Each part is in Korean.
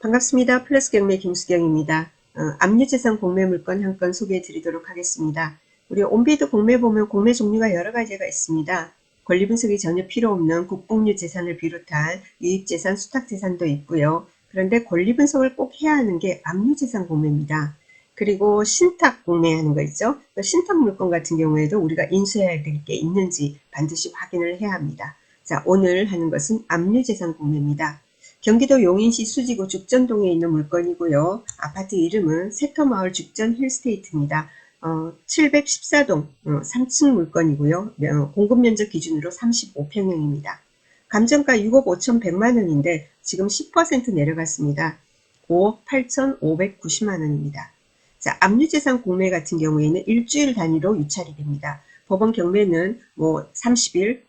반갑습니다. 플러스 경매 김수경입니다. 압류재산 공매 물건 한 건 소개해 드리도록 하겠습니다. 우리 온비드 공매 보면 공매 종류가 여러 가지가 있습니다. 권리 분석이 전혀 필요 없는 국복류 재산을 비롯한 유입재산, 수탁재산도 있고요. 그런데 권리 분석을 꼭 해야 하는 게 압류재산 공매입니다. 그리고 신탁 공매하는 거 있죠. 신탁 물건 같은 경우에도 우리가 인수해야 될 게 있는지 반드시 확인을 해야 합니다. 자, 오늘 하는 것은 압류재산 공매입니다. 경기도 용인시 수지구 죽전동에 있는 물건이고요. 아파트 이름은 세터마을 죽전 힐스테이트입니다. 714동 3층 물건이고요. 공급면적 기준으로 35평형입니다. 감정가 6억 5,100만원인데 지금 10% 내려갔습니다. 5억 8,590만원입니다. 자, 압류재산 공매 같은 경우에는 일주일 단위로 유찰이 됩니다. 법원 경매는 뭐 30일,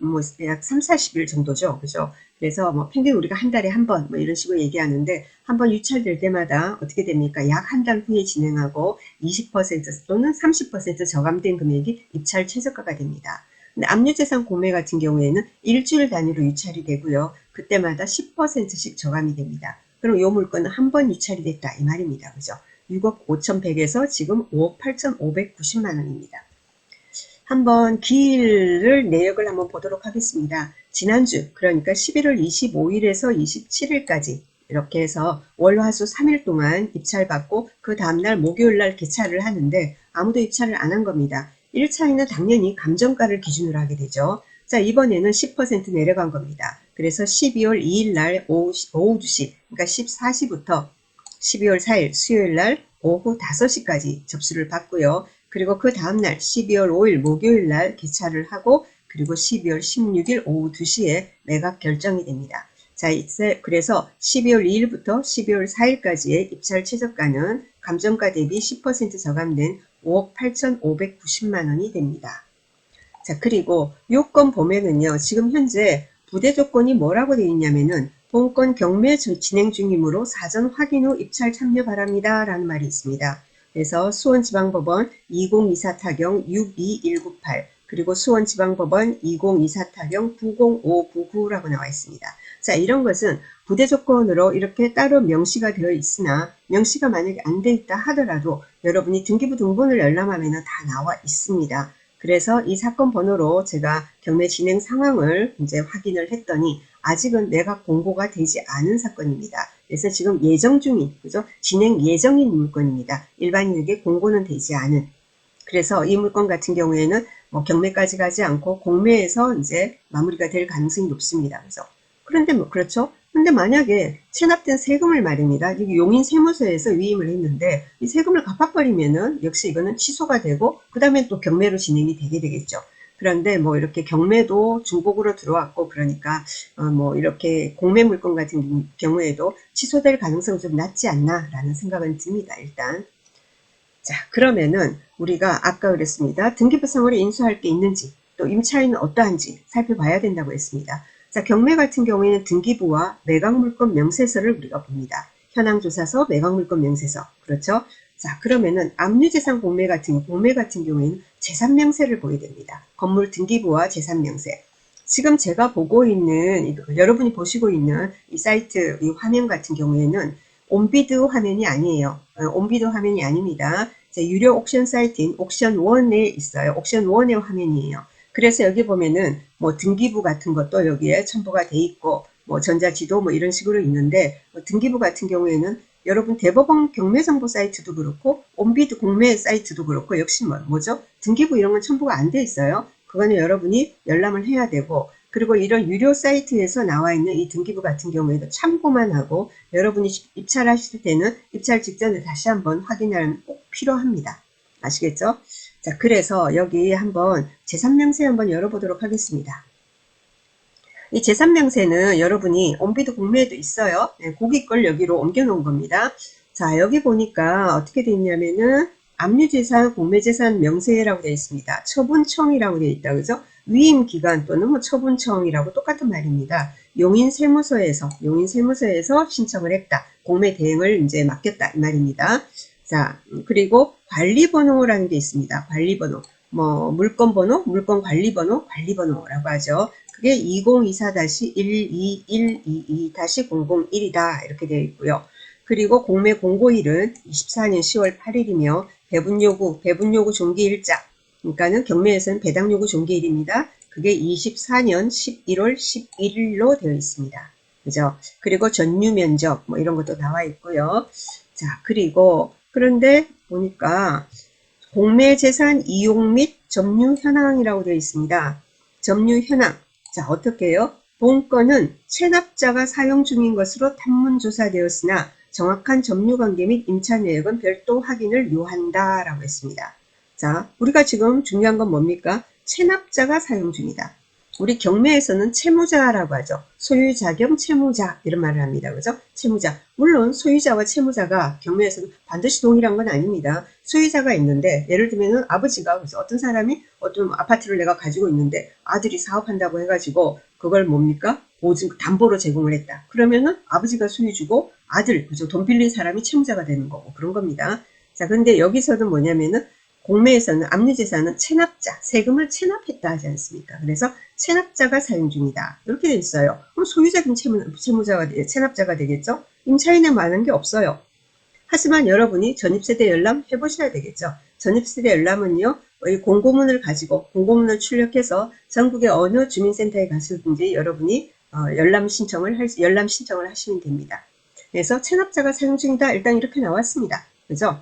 약 3, 40일 정도죠. 그죠? 그래서 뭐 평균 우리가 한 달에 한 번 뭐 이런 식으로 얘기하는데 한 번 유찰될 때마다 어떻게 됩니까? 약 한 달 후에 진행하고 20% 또는 30% 저감된 금액이 입찰 최저가가 됩니다. 근데 압류재산 공매 같은 경우에는 일주일 단위로 유찰이 되고요. 그때마다 10%씩 저감이 됩니다. 그럼 이 물건은 한 번 유찰이 됐다 이 말입니다. 그죠? 6억 5,100에서 지금 5억 8,590만 원입니다. 한번 기일을 내역을 한번 보도록 하겠습니다. 지난주 그러니까 11월 25일에서 27일까지 이렇게 해서 월화수 3일 동안 입찰받고 그 다음날 목요일날 개찰을 하는데 아무도 입찰을 안 한 겁니다. 1차에는 당연히 감정가를 기준으로 하게 되죠. 자, 이번에는 10% 내려간 겁니다. 그래서 12월 2일날 오후 2시 그러니까 14시부터 12월 4일 수요일날 오후 5시까지 접수를 받고요. 그리고 그 다음날 12월 5일 목요일날 개찰을 하고 그리고 12월 16일 오후 2시에 매각 결정이 됩니다. 자, 그래서 12월 2일부터 12월 4일까지의 입찰 최저가는 감정가 대비 10% 저감된 5억 8,590만 원이 됩니다. 자, 그리고 요건 보면은요, 지금 현재 부대 조건이 뭐라고 되어 있냐면은 본건 경매 진행 중이므로 사전 확인 후 입찰 참여 바랍니다 라는 말이 있습니다. 그래서 수원지방법원 2024 타경 62198 그리고 수원지방법원 2024 타경 90599라고 나와 있습니다. 자, 이런 것은 부대 조건으로 이렇게 따로 명시가 되어 있으나 명시가 만약에 안 돼 있다 하더라도 여러분이 등기부 등본을 열람하면 다 나와 있습니다. 그래서 이 사건 번호로 제가 경매 진행 상황을 이제 확인을 했더니 아직은 매각 공고가 되지 않은 사건입니다. 그래서 지금 예정 중인, 그죠? 진행 예정인 물건입니다. 일반인에게 공고는 되지 않은. 그래서 이 물건 같은 경우에는 뭐 경매까지 가지 않고 공매에서 이제 마무리가 될 가능성이 높습니다. 그런데 뭐 그렇죠? 근데 만약에 체납된 세금을 말입니다. 용인 세무서에서 위임을 했는데 이 세금을 갚아버리면은 역시 이거는 취소가 되고 그 다음에 또 경매로 진행이 되게 되겠죠. 그런데 뭐 이렇게 경매도 중복으로 들어왔고 그러니까 뭐 이렇게 공매 물건 같은 경우에도 취소될 가능성이 좀 낮지 않나라는 생각은 듭니다. 일단. 자, 그러면은 우리가 아까 그랬습니다. 등기부상으로 인수할 게 있는지 또 임차인은 어떠한지 살펴봐야 된다고 했습니다. 자, 경매 같은 경우에는 등기부와 매각물건 명세서를 우리가 봅니다. 현황조사서, 매각물건 명세서. 그렇죠? 자, 그러면은 압류재산 공매 같은 경우에는 재산명세를 보게 됩니다. 건물 등기부와 재산명세. 지금 제가 보고 있는, 여러분이 보시고 있는 이 사이트, 이 화면 같은 경우에는 온비드 화면이 아니에요. 온비드 화면이 아닙니다. 유료 옥션 사이트인 옥션1에 있어요. 옥션1의 화면이에요. 그래서 여기 보면은 뭐 등기부 같은 것도 여기에 첨부가 돼 있고 뭐 전자지도 뭐 이런 식으로 있는데 뭐 등기부 같은 경우에는 여러분 대법원 경매정보 사이트도 그렇고 온비드 공매 사이트도 그렇고 역시 뭐죠? 등기부 이런 건 첨부가 안 돼 있어요. 그거는 여러분이 열람을 해야 되고 그리고 이런 유료 사이트에서 나와 있는 이 등기부 같은 경우에도 참고만 하고 여러분이 입찰하실 때는 입찰 직전에 다시 한번 확인하면 꼭 필요합니다. 아시겠죠? 자, 그래서 여기 한번 재산명세 한번 열어보도록 하겠습니다. 이 재산명세는 여러분이 온비드 공매에도 있어요. 네, 고기 걸 여기로 옮겨 놓은 겁니다. 자, 여기 보니까 어떻게 되어 있냐면은 압류재산, 공매재산 명세라고 되어 있습니다. 처분청이라고 되어 있다. 그죠? 위임기관 또는 뭐 처분청이라고 똑같은 말입니다. 용인세무서에서 신청을 했다. 공매 대행을 이제 맡겼다. 이 말입니다. 자, 그리고 관리번호라는 게 있습니다. 관리번호. 뭐, 물건번호, 물건관리번호, 관리번호라고 하죠. 그게 2024-12122-001이다. 이렇게 되어 있고요. 그리고 공매 공고일은 24년 10월 8일이며 배분요구 종기일자, 그러니까는 경매에서는 배당요구 종기일입니다. 그게 24년 11월 11일로 되어 있습니다. 그죠? 그리고 전유 면적 뭐 이런 것도 나와 있고요. 자, 그리고 그런데 보니까 공매 재산 이용 및 점유 현황이라고 되어 있습니다. 점유 현황. 자, 어떻게 해요? 본건은 체납자가 사용 중인 것으로 탐문조사되었으나 정확한 점유관계 및 임차 내역은 별도 확인을 요한다 라고 했습니다. 자, 우리가 지금 중요한 건 뭡니까? 체납자가 사용 중이다. 우리 경매에서는 채무자라고 하죠. 소유자 겸 채무자 이런 말을 합니다. 그죠? 채무자. 물론 소유자와 채무자가 경매에서는 반드시 동일한 건 아닙니다. 소유자가 있는데 예를 들면 아버지가 어떤 사람이 어떤 아파트를 내가 가지고 있는데 아들이 사업한다고 해가지고 그걸 뭡니까? 보증 담보로 제공을 했다. 그러면은 아버지가 소유주고 아들 그죠? 돈 빌린 사람이 채무자가 되는 거고 그런 겁니다. 자, 근데 여기서는 뭐냐면은 공매에서는 압류재산은 체납자, 세금을 체납했다 하지 않습니까? 그래서 체납자가 사용 중이다. 이렇게 돼 있어요. 그럼 소유자 겸 채무자가, 체납자가 되겠죠? 임차인에 많은 게 없어요. 하지만 여러분이 전입세대 열람 해보셔야 되겠죠. 전입세대 열람은요, 공고문을 가지고 공고문을 출력해서 전국의 어느 주민센터에 가시든지 여러분이 열람 신청을 하시면 됩니다. 그래서 체납자가 사용 중이다. 일단 이렇게 나왔습니다. 그죠?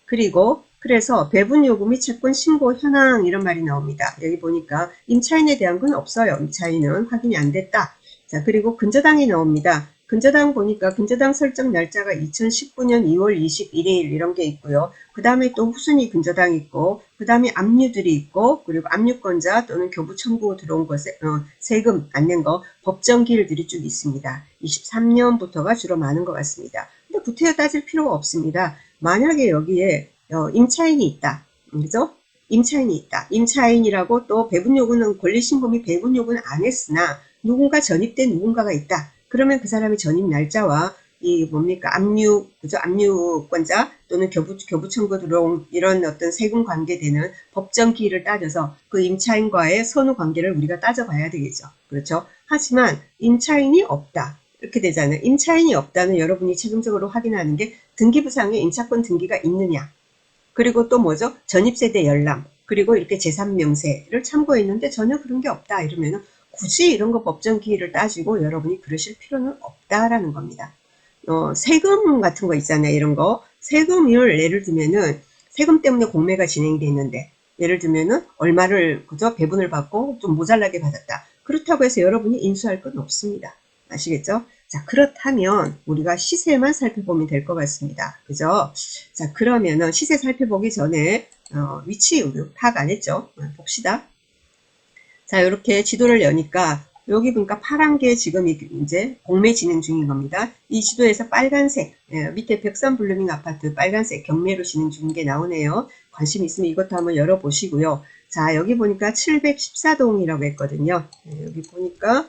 그리고 그래서 배분요구 및 채권 신고 현황 이런 말이 나옵니다. 여기 보니까 임차인에 대한 건 없어요. 임차인은 확인이 안 됐다. 자, 그리고 근저당이 나옵니다. 근저당 보니까 근저당 설정 날짜가 2019년 2월 21일 이런 게 있고요. 그 다음에 또 후순위 근저당 있고 그 다음에 압류들이 있고 그리고 압류권자 또는 교부 청구 들어온 것에 세금 안 낸 거 법정 기일들이 쭉 있습니다. 23년부터가 주로 많은 것 같습니다. 근데 구태여 따질 필요가 없습니다. 만약에 여기에 임차인이 있다. 그죠? 임차인이 있다. 임차인이라고 또 배분요구는 권리신고 및 배분요구는 안 했으나 누군가 전입된 누군가가 있다. 그러면 그 사람의 전입 날짜와 이 뭡니까 그죠? 압류권자 또는 교부 청구 들어온 이런 어떤 세금 관계되는 법정 기일을 따져서 그 임차인과의 선후 관계를 우리가 따져봐야 되겠죠. 그렇죠? 하지만 임차인이 없다. 이렇게 되잖아요. 임차인이 없다는 여러분이 최종적으로 확인하는 게 등기부상에 임차권 등기가 있느냐. 그리고 또 뭐죠? 전입세대 열람. 그리고 이렇게 재산명세를 참고했는데 전혀 그런 게 없다. 이러면은 굳이 이런 거 법정 기일을 따지고 여러분이 그러실 필요는 없다라는 겁니다. 세금 같은 거 있잖아요. 이런 거. 세금을 예를 들면은 세금 때문에 공매가 진행이 됐는데 예를 들면은 얼마를 그저 배분을 받고 좀 모자라게 받았다. 그렇다고 해서 여러분이 인수할 건 없습니다. 아시겠죠? 자, 그렇다면 우리가 시세만 살펴보면 될 것 같습니다. 그죠? 자, 그러면은 시세 살펴보기 전에 위치 파악 안 했죠? 봅시다. 자, 이렇게 지도를 여니까 여기 보니까 파란 게 지금 이제 공매 진행 중인 겁니다. 이 지도에서 빨간색, 밑에 벽산 블루밍 아파트 빨간색 경매로 진행 중인 게 나오네요. 관심 있으면 이것도 한번 열어보시고요. 자, 여기 보니까 714동이라고 했거든요. 여기 보니까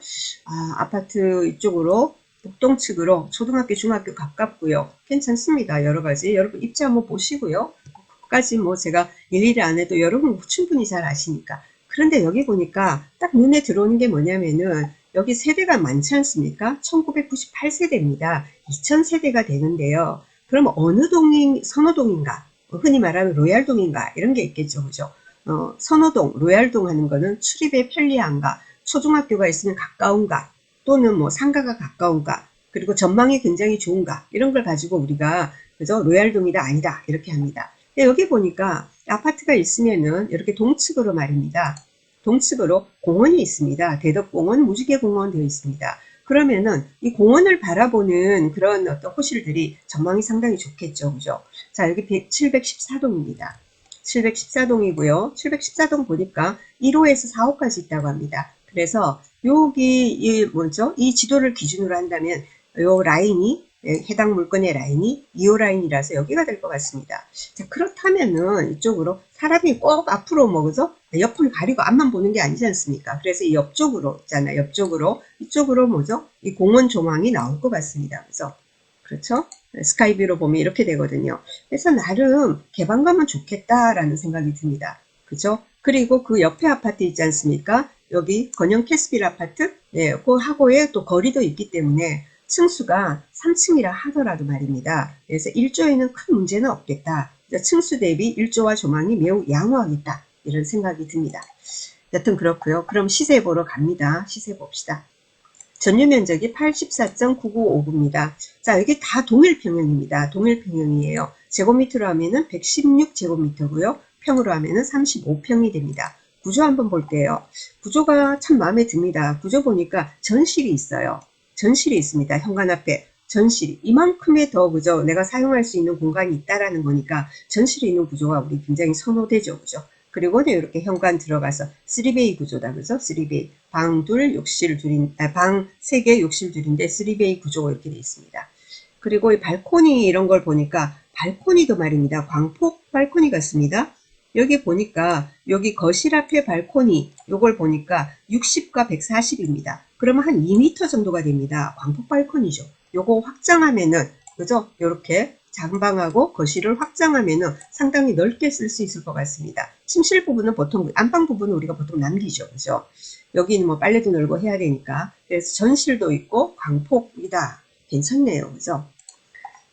아파트 이쪽으로 북동측으로 초등학교, 중학교 가깝고요. 괜찮습니다. 여러 가지. 여러분 입지 한번 보시고요. 그까지 뭐 제가 일일이 안 해도 여러분 충분히 잘 아시니까. 그런데 여기 보니까 딱 눈에 들어오는 게 뭐냐면은 여기 세대가 많지 않습니까? 1998세대입니다. 2000세대가 되는데요. 그럼 어느 동이 선호동인가? 흔히 말하는 로얄동인가? 이런 게 있겠죠. 그죠? 선호동, 로얄동 하는 거는 출입에 편리한가? 초중학교가 있으면 가까운가? 또는 뭐 상가가 가까운가? 그리고 전망이 굉장히 좋은가? 이런 걸 가지고 우리가 그죠? 로얄동이다 아니다 이렇게 합니다. 여기 보니까 아파트가 있으면은 이렇게 동측으로 말입니다. 동측으로 공원이 있습니다. 대덕공원, 무지개공원 되어 있습니다. 그러면은 이 공원을 바라보는 그런 어떤 호실들이 전망이 상당히 좋겠죠. 그죠? 자, 여기 714동입니다. 714동이고요. 714동 보니까 1호에서 4호까지 있다고 합니다. 그래서 여기 이 지도를 기준으로 한다면 요 라인이 해당 물건의 라인이 2호 라인이라서 여기가 될 것 같습니다. 자, 그렇다면은 이쪽으로 사람이 꼭 앞으로 뭐 그죠? 옆을 가리고 앞만 보는 게 아니지 않습니까? 그래서 이 옆쪽으로 있잖아요. 옆쪽으로 이쪽으로 뭐죠? 이 공원 조망이 나올 것 같습니다. 그래서 그렇죠? 스카이뷰로 보면 이렇게 되거든요. 그래서 나름 개방감은 좋겠다라는 생각이 듭니다. 그죠? 그리고 그 옆에 아파트 있지 않습니까? 여기 건영 캐스빌 아파트, 네, 그 하고에 또 거리도 있기 때문에 층수가 3층이라 하더라도 말입니다. 그래서 1조에는 큰 문제는 없겠다. 층수 대비 1조와 조망이 매우 양호하겠다. 이런 생각이 듭니다. 여튼 그렇고요. 그럼 시세 보러 갑니다. 시세 봅시다. 전유 면적이 84.995입니다. 자, 여기 다 동일평형입니다. 동일평형이에요. 제곱미터로 하면은 116제곱미터고요. 평으로 하면은 35평이 됩니다. 구조 한번 볼게요. 구조가 참 마음에 듭니다. 구조 보니까 전실이 있어요. 전실이 있습니다. 현관 앞에 전실이 이만큼의 더 그죠? 내가 사용할 수 있는 공간이 있다라는 거니까 전실이 있는 구조가 우리 굉장히 선호되죠. 그죠? 그리고 이렇게 현관 들어가서 3베이 구조다. 그죠? 3베이. 방 둘, 욕실 둘인, 방 3개, 욕실 둘인데 3베이 구조가 이렇게 되어 있습니다. 그리고 이 발코니 이런 걸 보니까 발코니도 말입니다. 광폭 발코니 같습니다. 여기 보니까 여기 거실 앞에 발코니 요걸 보니까 60과 140입니다. 그러면 한 2m 정도가 됩니다. 광폭 발코니죠. 요거 확장하면은 그죠? 요렇게 장방하고 거실을 확장하면은 상당히 넓게 쓸 수 있을 것 같습니다. 침실 부분은 보통 안방 부분은 우리가 보통 남기죠. 그죠? 여기는 뭐 빨래도 널고 해야 되니까. 그래서 전실도 있고 광폭이다. 괜찮네요. 그죠?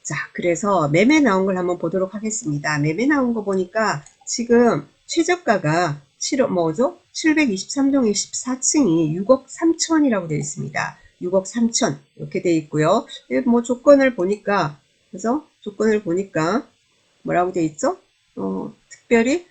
자, 그래서 매매 나온 걸 한번 보도록 하겠습니다. 매매 나온 거 보니까 지금 최저가가 7억 뭐죠? 723동의 14층이 6억 3천이라고 되어 있습니다. 6억 3천 이렇게 되어 있고요. 뭐 조건을 보니까 그래서 조건을 보니까 뭐라고 되어 있죠? 특별히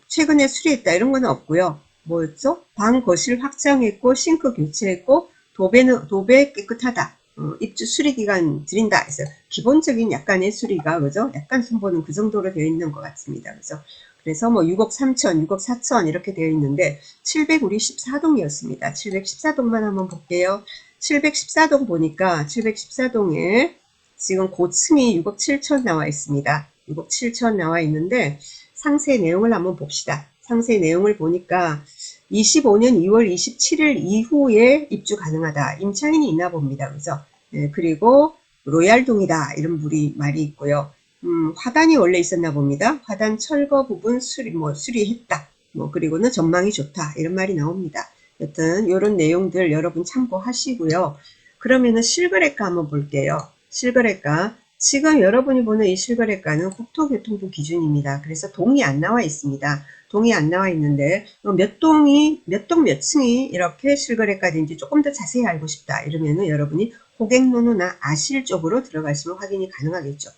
최근에 수리했다 이런 거는 없고요. 뭐였죠? 방 거실 확장했고 싱크 교체했고 도배 깨끗하다. 입주 수리 기간 드린다. 그래서 기본적인 약간의 수리가 그죠? 약간 손보는 그 정도로 되어 있는 것 같습니다. 그죠? 그래서 뭐 6억 3천, 6억 4천 이렇게 되어 있는데 714동이었습니다. 714동만 한번 볼게요. 714동 보니까 714동에 지금 고층이 6억 7천 나와 있습니다. 6억 7천 나와 있는데 상세 내용을 한번 봅시다. 상세 내용을 보니까 25년 2월 27일 이후에 입주 가능하다. 임차인이 있나 봅니다. 그죠? 네, 그리고 로얄동이다. 이런 말이 있고요. 화단이 원래 있었나 봅니다. 화단 철거 부분 수리했다. 그리고는 전망이 좋다. 이런 말이 나옵니다. 여튼 이런 내용들 여러분 참고하시고요. 그러면은 실거래가 한번 볼게요. 실거래가 지금 여러분이 보는 이 실거래가는 국토교통부 기준입니다. 그래서 동이 안 나와 있습니다. 동이 안 나와 있는데 몇 동 몇 층이 이렇게 실거래가인지 조금 더 자세히 알고 싶다. 이러면은 여러분이 고객노노나 아실 쪽으로 들어가시면 확인이 가능하겠죠.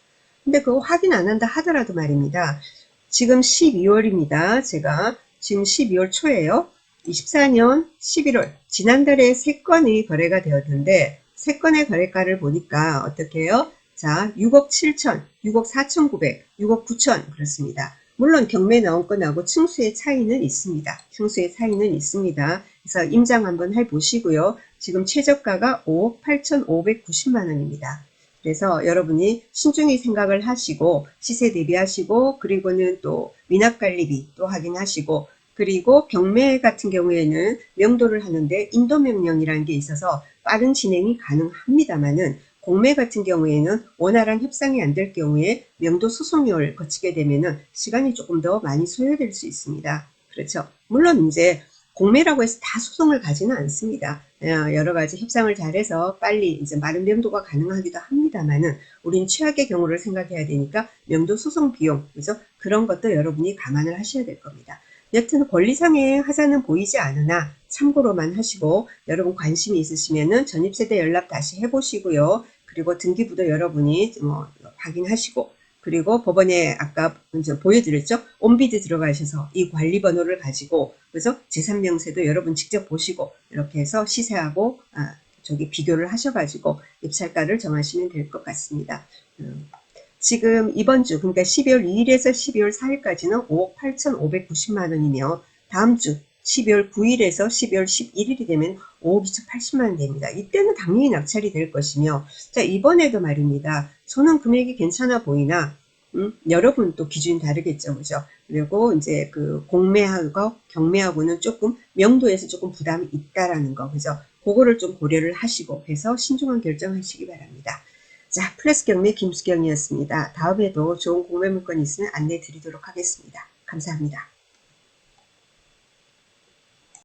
근데 그거 확인 안 한다 하더라도 말입니다. 지금 12월입니다. 제가 지금 12월 초에요. 24년 11월 지난달에 3건이 거래가 되었는데 3건의 거래가를 보니까 어떻게 해요? 자, 6억 7천, 6억 4,900, 6억 9천 그렇습니다. 물론 경매 나온 건하고 층수의 차이는 있습니다. 층수의 차이는 있습니다. 그래서 임장 한번 해보시고요. 지금 최저가가 5억 8,590만 원입니다. 그래서 여러분이 신중히 생각을 하시고 시세 대비하시고 그리고는 또 미납관리비 또 확인하시고 그리고 경매 같은 경우에는 명도를 하는데 인도명령이라는 게 있어서 빠른 진행이 가능합니다만은 공매 같은 경우에는 원활한 협상이 안 될 경우에 명도 소송료를 거치게 되면은 시간이 조금 더 많이 소요될 수 있습니다. 그렇죠. 물론 이제 공매라고 해서 다 소송을 가지는 않습니다. 여러 가지 협상을 잘해서 빨리 이제 마련 명도가 가능하기도 합니다만은 우린 최악의 경우를 생각해야 되니까 명도 소송 비용, 그죠? 그런 것도 여러분이 감안을 하셔야 될 겁니다. 여튼 권리상의 하자는 보이지 않으나 참고로만 하시고 여러분 관심이 있으시면은 전입세대 연락 다시 해보시고요. 그리고 등기부도 여러분이 확인하시고 그리고 법원에 아까 먼저 보여드렸죠. 온비드 들어가셔서 이 관리번호를 가지고 그래서 재산명세도 여러분 직접 보시고 이렇게 해서 시세하고 비교를 하셔가지고 입찰가를 정하시면 될 것 같습니다. 지금 이번 주 그러니까 12월 2일에서 12월 4일까지는 5억 8,590만 원이며 다음 주 12월 9일에서 12월 11일이 되면 5억 2,080만 원 됩니다. 이때는 당연히 낙찰이 될 것이며 자 이번에도 말입니다. 저는 금액이 괜찮아 보이나 여러분 또 기준이 다르겠죠. 그죠? 그리고 이제 그 공매하고 경매하고는 조금 명도에서 조금 부담이 있다라는 거. 그죠? 그거를 좀 고려를 하시고 해서 신중한 결정하시기 바랍니다. 자, 플러스 경매 김수경이었습니다. 다음에도 좋은 공매 물건이 있으면 안내 드리도록 하겠습니다. 감사합니다.